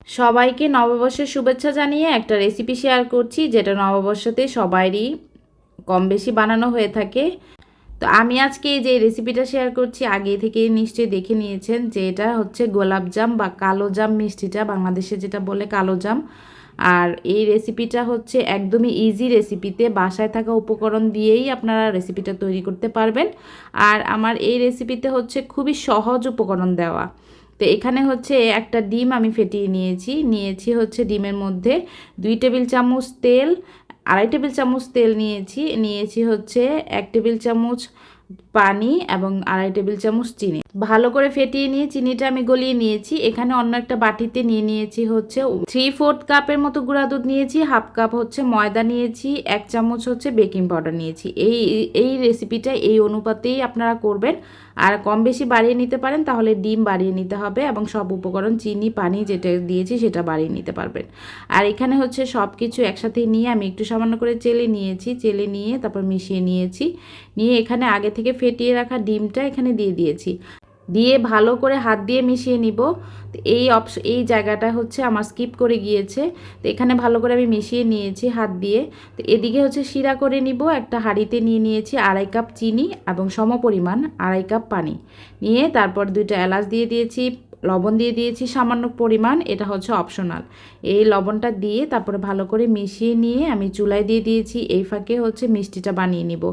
সবাইকে নববর্ষের শুভেচ্ছা জানিয়ে একটা রেসিপি শেয়ার করছি, যেটা নববর্ষতে সবারই কম বেশি বানানো হয়ে থাকে। তো আমি আজকে এই যে রেসিপিটা শেয়ার করছি, আগে থেকে নিশ্চয়ই দেখে নিয়েছেন যে এটা হচ্ছে গোলাপজাম বা কালো জাম মিষ্টিটা, বাংলাদেশে যেটা বলে কালো জাম। আর এই রেসিপিটা হচ্ছে একদমই ইজি রেসিপিতে, বাসায় থাকা উপকরণ দিয়েই আপনারা রেসিপিটা তৈরি করতে পারবেন। আর আমার এই রেসিপিতে হচ্ছে খুবই সহজ উপকরণ দেওয়া। তো এখানে হচ্ছে একটা ডিম আমি ফেটিয়ে নিয়েছি হচ্ছে ডিমের মধ্যে 2 টেবিল চামচ তেল, 2.5 টেবিল চামচ তেল নিয়েছি হচ্ছে 1 টেবিল চামচ পানি এবং 2.5 টেবিল চামচ চিনি। ভালো করে ফেটিয়ে নিয়ে চিনিটা আমি গলিয়ে নিয়েছি। এখানে অন্য একটা বাটিতে নিয়েছি হচ্ছে 3/4 কাপের মতো গুঁড়া দুধ নিয়েছি, 1/2 কাপ হচ্ছে ময়দা নিয়েছি, 1 চামচ হচ্ছে বেকিং পাউডার নিয়েছি। এই রেসিপিটা এই অনুপাতেই আপনারা করবেন। আর কম বেশি বাড়িয়ে নিতে পারেন, তাহলে ডিম বাড়িয়ে নিতে হবে এবং সব উপকরণ চিনি পানি যেটা দিয়েছি সেটা বাড়িয়ে নিতে পারবেন। আর এখানে হচ্ছে সব কিছু একসাথে নিয়ে আমি একটু সামান্য করে চেলে নিয়ে তারপর মিশিয়ে নিয়ে এখানে আগে থেকে ফেটিয়ে রাখা ডিমটা এখানে দিয়েছি। দিয়ে ভালো করে হাত দিয়ে মিশিয়ে নিব। তো এই জায়গাটা হচ্ছে আমার স্কিপ করে গিয়েছে। তো এখানে ভালো করে আমি মিশিয়ে নিয়েছি হাত দিয়ে। তো এদিকে হচ্ছে শিরা করে নিব। একটা হাঁড়িতে নিয়েছি 2.5 কাপ চিনি এবং সমপরিমাণ 2.5 কাপ পানি নিয়ে তারপর 2টা এলাচ দিয়ে দিয়েছি, লবণ দিয়ে দিয়েছি সামান্য পরিমাণ, এটা হচ্ছে অপশনাল। এই লবণটা দিয়ে তারপরে ভালো করে মিশিয়ে নিয়ে আমি চুলায় দিয়ে দিয়েছি। এই ফাঁকে হচ্ছে মিষ্টিটা বানিয়ে নিব।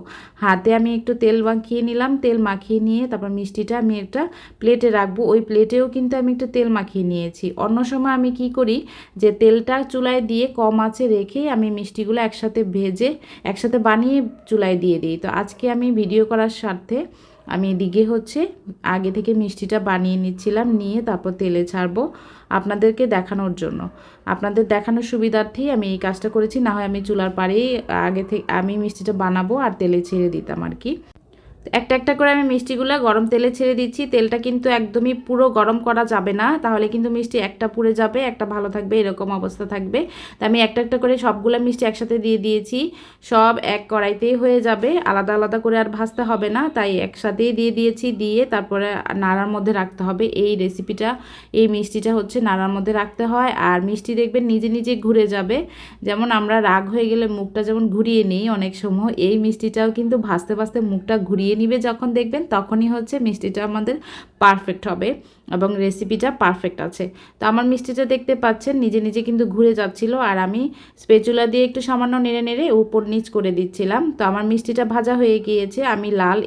হাতে আমি একটু তেল মাখিয়ে নিলাম, তেল মাখিয়ে নিয়ে তারপর মিষ্টিটা আমি একটা প্লেটে রাখবো। ওই প্লেটেও কিন্তু আমি একটু তেল মাখিয়ে নিয়েছি। অন্য সময় আমি কি করি যে তেলটা চুলায় দিয়ে কম আঁচে রেখে আমি মিষ্টিগুলো একসাথে ভেজে একসাথে বানিয়ে চুলায় দিয়ে দিই। তো আজকে আমি ভিডিও করার স্বার্থে আমি এদিকে হচ্ছে আগে থেকে মিষ্টিটা বানিয়ে নিচ্ছিলাম, নিয়ে তারপর তেলে ছাড়বো আপনাদেরকে দেখানোর জন্য। আপনাদের দেখানোর সুবিধার্থেই আমি এই কাজটা করেছি, না হয় আমি চুলার পাড়েই আগে থেকে আমি মিষ্টিটা বানাবো আর তেলে ছেড়ে দিতাম আর কি। একটা একটা করে আমি মিষ্টিগুলো গরম তেলে ছেড়ে দিচ্ছি। তেলটা কিন্তু একদমই পুরো গরম করা যাবে না, তাহলে কিন্তু মিষ্টি একটা পুড়ে যাবে, একটা ভালো থাকবে, এরকম অবস্থা থাকবে। তো আমি একটা একটা করে সবগুলো মিষ্টি একসাথে দিয়ে দিয়েছি। সব এক কড়াইতেই হয়ে যাবে, আলাদা আলাদা করে আর ভাজতে হবে না, তাই একসাথেই দিয়ে দিয়েছি। দিয়ে তারপরে নাড়ার মধ্যে রাখতে হবে। এই মিষ্টিটা হচ্ছে নাড়ার মধ্যে রাখতে হয়। আর মিষ্টি দেখবেন নিজে নিজে ঘুরে যাবে। যেমন আমরা রাগ হয়ে গেলে মুখটা যেমন ঘুরিয়ে নিই অনেক সময়, এই মিষ্টিটাও কিন্তু ভাজতে ভাজতে মুখটা ঘুরিয়ে নিবে যখন দেখবেন, তখনই হচ্ছে মিষ্টিটা আমাদের পারফেক্ট হবে এবং রেসিপিটা পারফেক্ট আছে। তো আমার মিষ্টিটা দেখতে পাচ্ছেন নিজে নিজে কিন্তু ঘুরে যাচ্ছিল, আর আমি স্প্যাচুলা দিয়ে একটু সামান্য নেড়ে নেড়ে উপর নিচ করে দিচ্ছিলাম। তো আমার মিষ্টিটা ভাজা হয়ে গিয়েছে। আমি লাল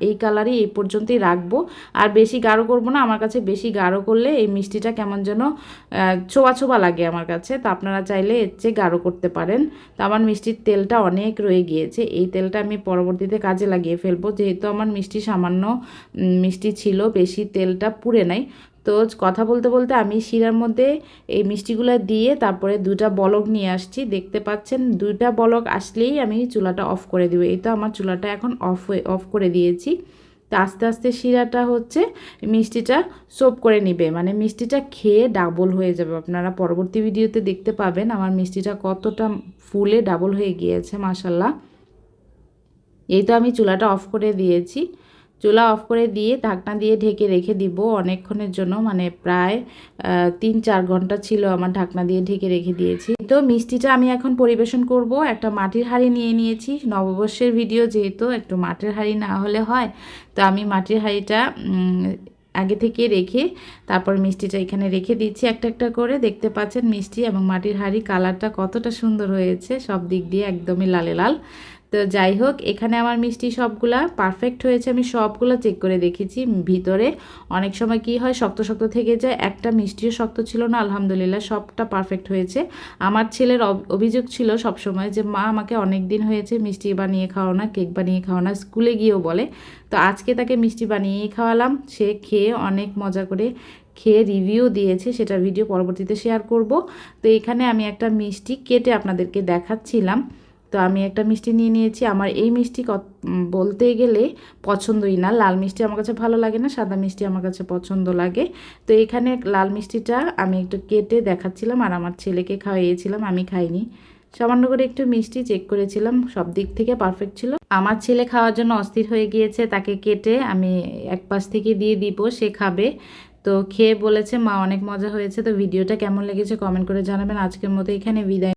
এই কালারই এই পর্যন্তই রাখবো, আর বেশি গাঢ় করবো না। আমার কাছে বেশি গাঢ় করলে এই মিষ্টিটা কেমন যেন ছোবা ছোবা লাগে আমার কাছে। তো আপনারা চাইলে এর চেয়ে গাঢ় করতে পারেন। তো আমার মিষ্টির তেলটা অনেক রয়ে গিয়েছে, এই তেলটা আমি পরবর্তীতে কাজে লাগিয়ে ফেলবো, যেহেতু আমার মিষ্টি সামান্য মিষ্টি ছিল, বেশি তেলটা পুড়ে নাই। তো কথা বলতে বলতে আমি শিরার মধ্যে এই মিষ্টিগুলো দিয়ে তারপরে 2টা বলক নিয়ে আসছি। দেখতে পাচ্ছেন 2টা বলক আসলেই আমি চুলাটা অফ করে দিব। এই তো আমার চুলাটা এখন অফ করে দিয়েছি। তো আস্তে আস্তে শিরাটা হচ্ছে মিষ্টিটা সোপ করে নিবে, মানে মিষ্টিটা খেয়ে ডাবল হয়ে যাবে। আপনারা পরবর্তী ভিডিওতে দেখতে পাবেন আমার মিষ্টিটা কতটা ফুলে ডাবল হয়ে গিয়েছে মাশাল্লাহ। এই তো আমি চুলাটা অফ করে দিয়েছি। চুলা অফ করে দিয়ে ঢাকনা দিয়ে ঢেকে রেখে দিব অনেকক্ষণের জন্য, মানে প্রায় 3-4 ঘন্টা ছিল আমার ঢাকনা দিয়ে ঢেকে রেখে দিয়েছি। তো মিষ্টিটা আমি এখন পরিবেশন করব। একটা মাটির হাঁড়ি নিয়েছি, নববর্ষের ভিডিও যেহেতু একটু মাটির হাঁড়ি না হলে হয়। তো আমি মাটির হাঁড়িটা আগে থেকে রেখে তারপর মিষ্টিটা এখানে রেখে দিচ্ছি একটা একটা করে। দেখতে পাচ্ছেন মিষ্টি এবং মাটির হাঁড়ি কালারটা কতটা সুন্দর হয়েছে, সব দিক দিয়ে একদমই লালে লাল। তো যাই হোক, এখানে আমার মিষ্টি সবগুলা পারফেক্ট হয়েছে। আমি সবগুলা চেক করে দেখেছি। ভিতরে অনেক সময় কি হয় শক্ত শক্ত থেকে যায়, একটা মিষ্টিও শক্ত ছিল না। আলহামদুলিল্লাহ সবটা পারফেক্ট হয়েছে। আমার ছেলের অভিযোগ ছিল সব সময় যে মা আমাকে অনেক দিন হয়েছে মিষ্টি বানিয়ে খাও না, কেক বানিয়ে খাও না, স্কুলে গিয়েও বলে। তো আজকে তাকে মিষ্টি বানিয়েই খাওয়ালাম। সে খেয়ে অনেক মজা করে খেয়ে রিভিউ দিয়েছে, সেটার ভিডিও পরবর্তীতে শেয়ার করব। তো এখানে আমি একটা মিষ্টি কেটে আপনাদেরকে দেখাচ্ছিলাম। তো আমি একটা মিষ্টি নিয়েছি। আমার এই মিষ্টি বলতে গেলে পছন্দই না। লাল মিষ্টি আমার কাছে ভালো লাগে না, সাদা মিষ্টি আমার কাছে পছন্দ লাগে। তো এখানে লাল মিষ্টিটা আমি একটু কেটে দেখাচ্ছিলাম আর আমার ছেলেকে খাইয়েছিলাম, আমি খাইনি। সামান্য করে একটু মিষ্টি চেক করেছিলাম, সব দিক থেকে পারফেক্ট ছিল। আমার ছেলে খাওয়ার জন্য অস্থির হয়ে গিয়েছে, তাকে কেটে আমি এক পাশ থেকে দিয়ে দিব, সে খাবে। তো খেয়ে বলেছে মা অনেক মজা হয়েছে। তো ভিডিওটা কেমন লেগেছে কমেন্ট করে জানাবেন। আজকের মতো এখানে বিদায়।